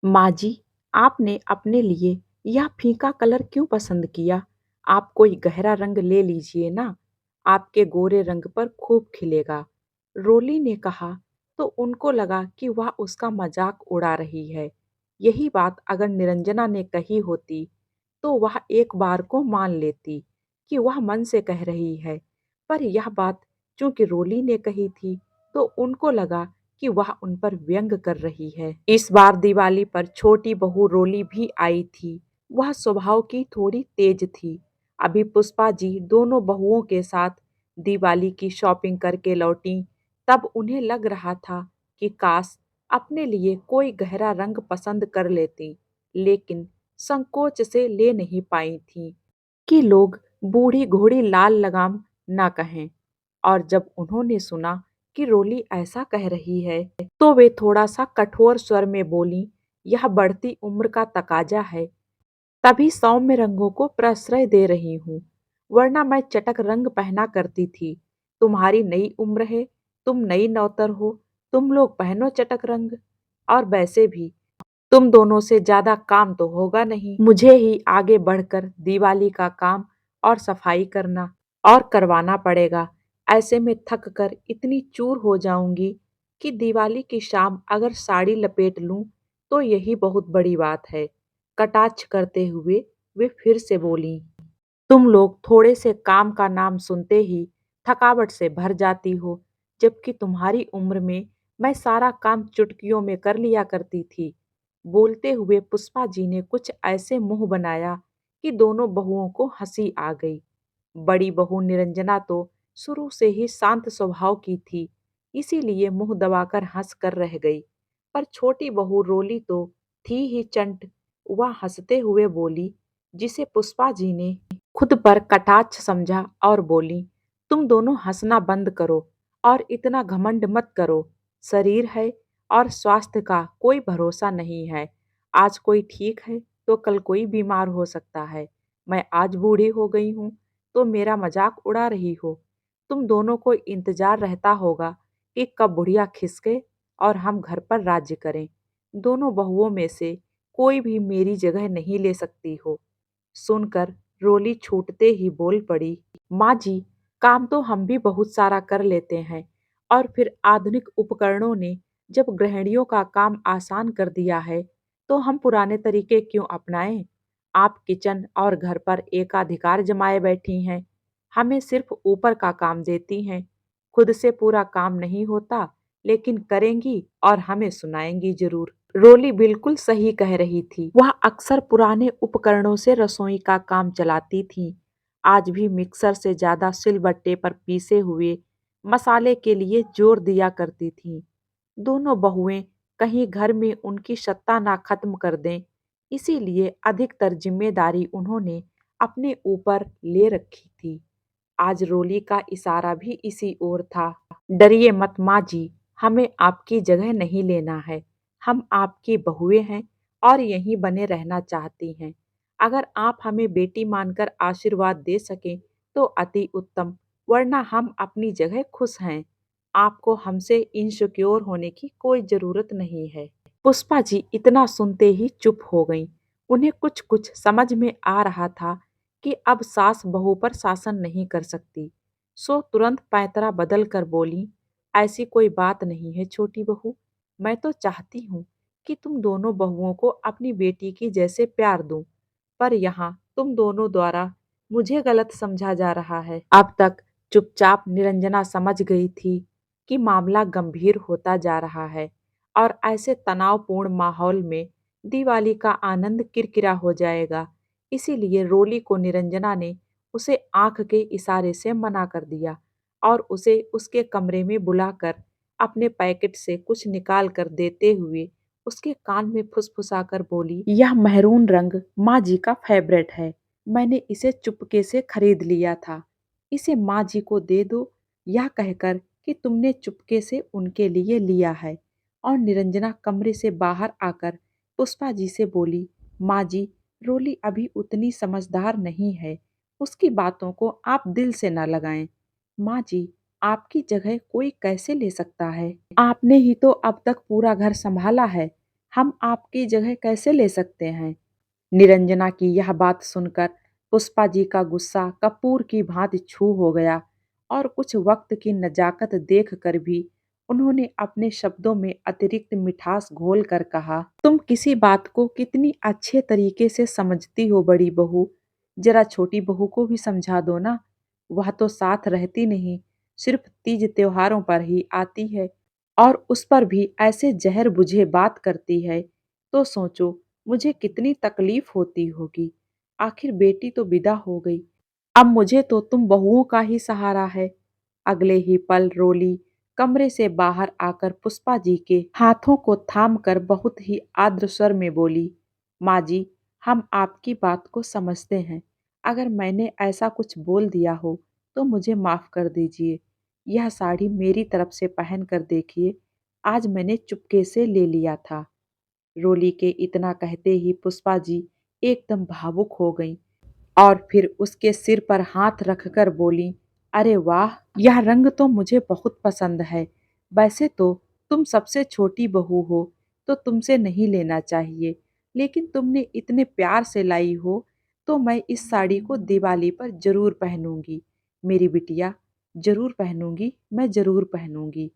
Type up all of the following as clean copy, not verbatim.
माँ जी, आपने अपने लिए यह फीका कलर क्यों पसंद किया? आप कोई गहरा रंग ले लीजिए ना, आपके गोरे रंग पर खूब खिलेगा। रोली ने कहा तो उनको लगा कि वह उसका मजाक उड़ा रही है। यही बात अगर निरंजना ने कही होती, तो वह एक बार को मान लेती कि वह मन से कह रही है। पर यह बात चूंकि रोली ने कही थी, तो उनको लगा कि वह उन पर व्यंग कर रही है। इस बार दिवाली पर छोटी बहू रोली भी आई थी। वह स्वभाव की थोड़ी तेज थी। अभी पुष्पा जी दोनों बहुओं के साथ दिवाली की शॉपिंग करके लौटी, तब उन्हें लग रहा था कि काश अपने लिए कोई गहरा रंग पसंद कर लेती, लेकिन संकोच से ले नहीं पाई थी कि लोग बूढ़ी घोड़ी लाल लगाम ना कहें। और जब उन्होंने सुना कि रोली ऐसा कह रही है, तो वे थोड़ा सा कठोर स्वर में बोली, यह बढ़ती उम्र का तकाजा है, तभी सौम्य रंगों को प्रश्रय दे रही हूँ, वरना मैं चटक रंग पहना करती थी। तुम्हारी नई उम्र है, तुम नई नौतर हो, तुम लोग पहनो चटक रंग। और वैसे भी तुम दोनों से ज्यादा काम तो होगा नहीं, मुझे ही आगे बढ़कर दिवाली का काम और सफाई करना और करवाना पड़ेगा। ऐसे में थक कर इतनी चूर हो जाऊंगी कि दिवाली की शाम अगर साड़ी लपेट लूं तो यही बहुत बड़ी बात है। कटाक्ष करते हुए वे फिर से बोली, तुम लोग थोड़े से काम का नाम सुनते ही थकावट से भर जाती हो, जबकि तुम्हारी उम्र में मैं सारा काम चुटकियों में कर लिया करती थी। बोलते हुए पुष्पा जी ने कुछ ऐसे मुंह बनाया कि दोनों बहुओं को हंसी आ गई। बड़ी बहू निरंजना तो शुरू से ही शांत स्वभाव की थी, इसीलिए मुंह दबाकर हंस कर रह गई। पर छोटी बहू रोली तो थी ही चंट। वह हंसते हुए बोली, जिसे पुष्पा जी ने खुद पर कटाक्ष समझा, और बोली, तुम दोनों हंसना बंद करो और इतना घमंड मत करो। शरीर है और स्वास्थ्य का कोई भरोसा नहीं है। आज कोई ठीक है तो कल कोई बीमार हो सकता है। मैं आज बूढ़ी हो गई हूँ तो मेरा मजाक उड़ा रही हो। तुम दोनों को इंतजार रहता होगा कि कब बुढ़िया खिसके और हम घर पर राज्य करें। दोनों बहुओं में से कोई भी मेरी जगह नहीं ले सकती हो। सुनकर रोली छूटते ही बोल पड़ी, माँ जी, काम तो हम भी बहुत सारा कर लेते हैं, और फिर आधुनिक उपकरणों ने जब गृहिणियों का काम आसान कर दिया है, तो हम पुराने तरीके क्यों अपनाएं? आप किचन और घर पर एकाधिकार जमाए बैठी हैं, हमें सिर्फ ऊपर का काम देती हैं। खुद से पूरा काम नहीं होता, लेकिन करेंगी और हमें सुनाएंगी जरूर। रोली बिल्कुल सही कह रही थी। वह अक्सर पुराने उपकरणों से रसोई का काम चलाती थी। आज भी मिक्सर से ज्यादा सिलबट्टे पर पीसे हुए मसाले के लिए जोर दिया करती थीं। दोनों बहुएं कहीं घर में उनकी सत्ता ना खत्म कर दें, इसीलिए अधिकतर जिम्मेदारी उन्होंने अपने ऊपर ले रखी थी। आज रोली का इशारा भी इसी ओर था। डरिए मत माँ जी, हमें आपकी जगह नहीं लेना है। हम आपकी बहुएं हैं और यहीं बने रहना चाहती हैं। अगर आप हमें बेटी मानकर आशीर्वाद दे सकें तो अति उत्तम, वरना हम अपनी जगह खुश हैं। आपको हमसे इनसिक्योर होने की कोई जरूरत नहीं है। पुष्पा जी इतना सुनते ही चुप हो गईं। उन्हें कुछ कुछ समझ में आ रहा था कि अब सास बहू पर शासन नहीं कर सकती। सो तुरंत पैंतरा बदल कर बोली, ऐसी कोई बात नहीं है छोटी बहू। मैं तो चाहती हूँ कि तुम दोनों बहुओं को अपनी बेटी की जैसे प्यार दूं, पर यहाँ तुम दोनों द्वारा मुझे गलत समझा जा रहा है। अब तक चुपचाप निरंजना समझ गई थी कि मामला गंभीर होता जा रहा है, और ऐसे तनावपूर्ण माहौल में दिवाली का आनंद किरकिरा हो जाएगा। इसीलिए रोली को निरंजना ने उसे आंख के इशारे से मना कर दिया और उसे उसके कमरे में बुलाकर अपने पैकेट से कुछ निकाल कर देते हुए उसके कान में फुसफुसाकर बोली, यह महरून रंग माँ जी का फेवरेट है। मैंने इसे चुपके से खरीद लिया था। इसे माँ जी को दे दो, यह कहकर कि तुमने चुपके से उनके लिए लिया है। और निरंजना कमरे से बाहर आकर पुष्पा जी से बोली, माँ जी, रोली अभी उतनी समझदार नहीं है, उसकी बातों को आप दिल से न लगाएं। माँ जी, आपकी जगह कोई कैसे ले सकता है? आपने ही तो अब तक पूरा घर संभाला है। हम आपकी जगह कैसे ले सकते हैं? निरंजना की यह बात सुनकर पुष्पा जी का गुस्सा कपूर की भांति छू हो गया और कुछ वक्त की नजाकत देखकर भी उन्होंने अपने शब्दों में अतिरिक्त मिठास घोल कर कहा, तुम किसी बात को कितनी अच्छे तरीके से समझती हो बड़ी बहू। जरा छोटी बहू को भी समझा दो ना। वह तो साथ रहती नहीं, सिर्फ तीज त्योहारों पर ही आती है और उस पर भी ऐसे जहर बुझे बात करती है। तो सोचो मुझे कितनी तकलीफ होती होगी। आखिर बेटी तो विदा हो गई, अब मुझे तो तुम बहुओं का ही सहारा है। अगले ही पल रोली कमरे से बाहर आकर पुष्पा जी के हाथों को थाम कर बहुत ही आर्द्र स्वर में बोली, माँ जी, हम आपकी बात को समझते हैं। अगर मैंने ऐसा कुछ बोल दिया हो तो मुझे माफ कर दीजिए। यह साड़ी मेरी तरफ से पहन कर देखिए, आज मैंने चुपके से ले लिया था। रोली के इतना कहते ही पुष्पा जी एकदम भावुक हो गईं और फिर उसके सिर पर हाथ रखकर बोली, अरे वाह, यह रंग तो मुझे बहुत पसंद है। वैसे तो तुम सबसे छोटी बहू हो तो तुमसे नहीं लेना चाहिए, लेकिन तुमने इतने प्यार से लाई हो तो मैं इस साड़ी को दिवाली पर जरूर पहनूंगी। मेरी बिटिया, जरूर पहनूंगी, मैं जरूर पहनूंगी।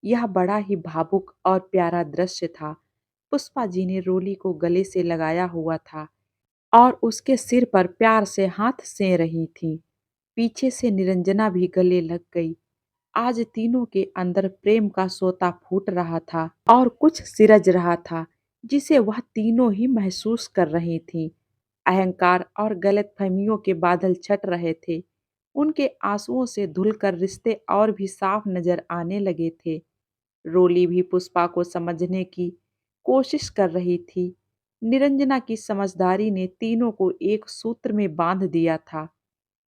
यह बड़ा ही भावुक और प्यारा दृश्य था। पुष्पा जी ने रोली को गले से लगाया हुआ था और उसके सिर पर प्यार से हाथ से रही थीं। पीछे से निरंजना भी गले लग गई। आज तीनों के अंदर प्रेम का सोता फूट रहा था और कुछ सिरज रहा था जिसे वह तीनों ही महसूस कर रही थीं। अहंकार और गलतफहमियों के बादल छट रहे थे। उनके आंसुओं से धुलकर रिश्ते और भी साफ नजर आने लगे थे। रोली भी पुष्पा को समझने की कोशिश कर रही थी। निरंजना की समझदारी ने तीनों को एक सूत्र में बांध दिया था।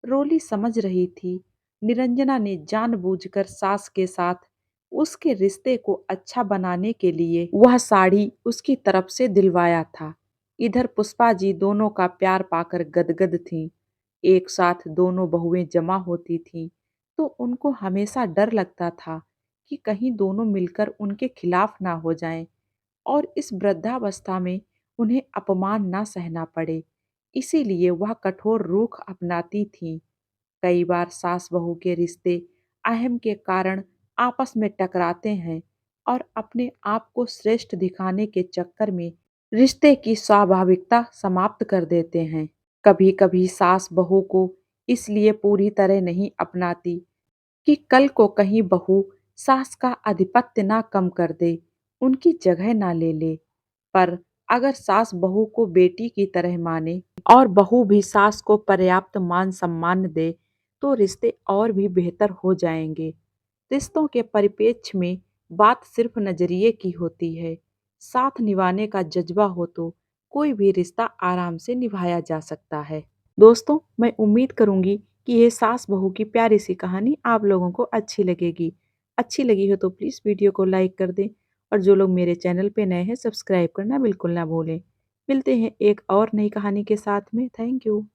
रोली समझ रही थी निरंजना ने जानबूझकर सास के साथ उसके रिश्ते को अच्छा बनाने के लिए वह साड़ी उसकी तरफ से दिलवाया था। इधर पुष्पा जी दोनों का प्यार पाकर गदगद थीं। एक साथ दोनों बहुएं जमा होती थीं तो उनको हमेशा डर लगता था कि कहीं दोनों मिलकर उनके खिलाफ ना हो जाएं और इस वृद्धावस्था में उन्हें अपमान ना सहना पड़े। इसीलिए वह कठोर रुख अपनाती थीं। कई बार सास बहू के रिश्ते अहम के कारण आपस में टकराते हैं और अपने आप को श्रेष्ठ दिखाने के चक्कर में रिश्ते की स्वाभाविकता समाप्त कर देते हैं। कभी कभी सास बहू को इसलिए पूरी तरह नहीं अपनाती कि कल को कहीं बहू सास का आधिपत्य ना कम कर दे, उनकी जगह ना ले ले। पर अगर सास बहू को बेटी की तरह माने और बहू भी सास को पर्याप्त मान सम्मान दे, तो रिश्ते और भी बेहतर हो जाएंगे। रिश्तों के परिप्रेक्ष्य में बात सिर्फ नजरिए की होती है। साथ निभाने का जज्बा हो तो कोई भी रिश्ता आराम से निभाया जा सकता है। दोस्तों, मैं उम्मीद करूंगी कि ये सास बहू की प्यारी सी कहानी आप लोगों को अच्छी लगेगी। अच्छी लगी हो तो प्लीज़ वीडियो को लाइक कर दें और जो लोग मेरे चैनल पे नए हैं सब्सक्राइब करना बिल्कुल ना भूलें। मिलते हैं एक और नई कहानी के साथ में। Thank you.